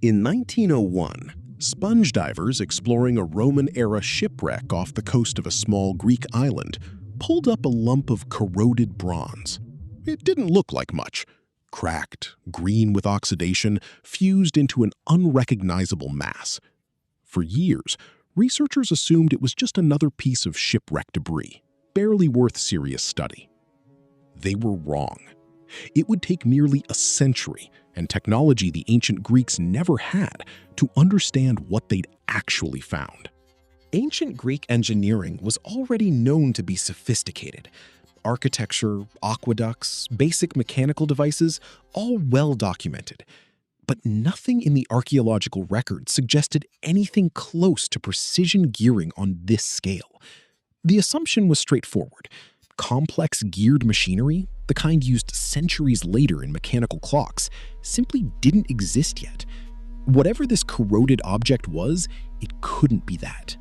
In 1901, sponge divers exploring a Roman-era shipwreck off the coast of a small Greek island pulled up a lump of corroded bronze. It didn't look like much. Cracked, green with oxidation, fused into an unrecognizable mass. For years, researchers assumed it was just another piece of shipwreck debris, barely worth serious study. They were wrong. It would take nearly a century and technology the ancient Greeks never had to understand what they'd actually found. Ancient Greek engineering was already known to be sophisticated. Architecture, aqueducts, basic mechanical devices, all well documented. But nothing in the archaeological record suggested anything close to precision gearing on this scale. The assumption was straightforward. Complex geared machinery, the kind used centuries later in mechanical clocks, simply didn't exist yet. Whatever this corroded object was, it couldn't be that.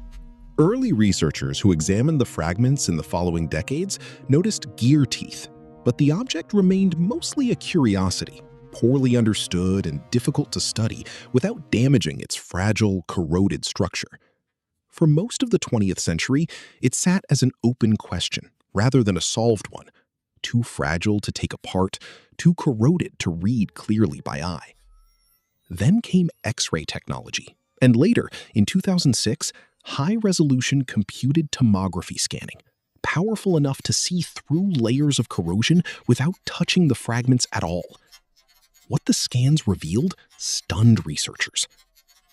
Early researchers who examined the fragments in the following decades noticed gear teeth, but the object remained mostly a curiosity, poorly understood and difficult to study without damaging its fragile, corroded structure. For most of the 20th century, it sat as an open question rather than a solved one, too fragile to take apart, too corroded to read clearly by eye. Then came X-ray technology, and later, in 2006, high-resolution computed tomography scanning, powerful enough to see through layers of corrosion without touching the fragments at all. What the scans revealed stunned researchers.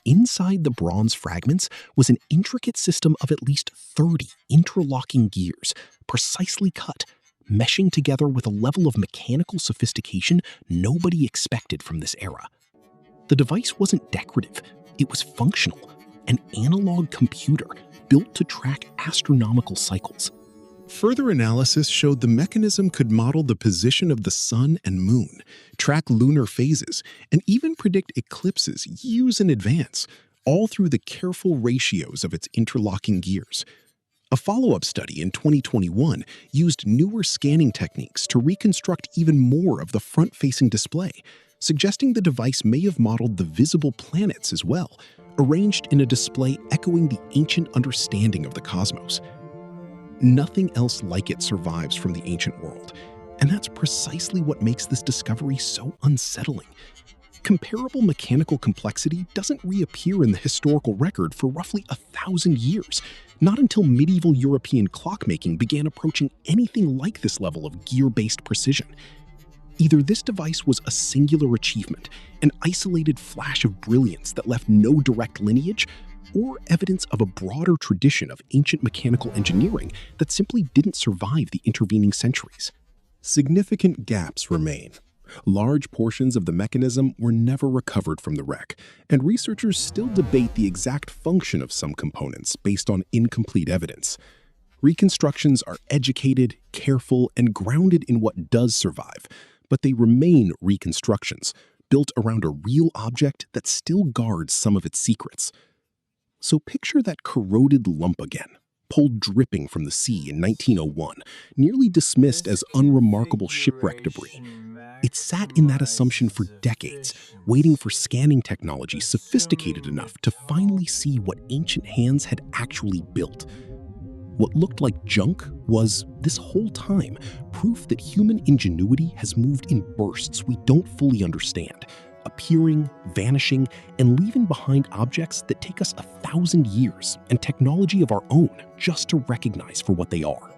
Inside the bronze fragments was an intricate system of at least 30 interlocking gears, precisely cut, meshing together with a level of mechanical sophistication nobody expected from this era. The device wasn't decorative, it was functional, an analog computer built to track astronomical cycles. Further analysis showed the mechanism could model the position of the sun and moon, track lunar phases, and even predict eclipses years in advance, all through the careful ratios of its interlocking gears. A follow-up study in 2021 used newer scanning techniques to reconstruct even more of the front-facing display, suggesting the device may have modeled the visible planets as well, arranged in a display echoing the ancient understanding of the cosmos. Nothing else like it survives from the ancient world, and that's precisely what makes this discovery so unsettling. Comparable mechanical complexity doesn't reappear in the historical record for roughly 1,000 years, not until medieval European clockmaking began approaching anything like this level of gear-based precision. Either this device was a singular achievement, an isolated flash of brilliance that left no direct lineage, or evidence of a broader tradition of ancient mechanical engineering that simply didn't survive the intervening centuries. Significant gaps remain. Large portions of the mechanism were never recovered from the wreck, and researchers still debate the exact function of some components based on incomplete evidence. Reconstructions are educated, careful, and grounded in what does survive, but they remain reconstructions, built around a real object that still guards some of its secrets. So picture that corroded lump again, pulled dripping from the sea in 1901, nearly dismissed as unremarkable shipwreck debris. It sat in that assumption for decades, waiting for scanning technology sophisticated enough to finally see what ancient hands had actually built. What looked like junk was, this whole time, proof that human ingenuity has moved in bursts we don't fully understand, appearing, vanishing, and leaving behind objects that take us 1,000 years and technology of our own just to recognize for what they are.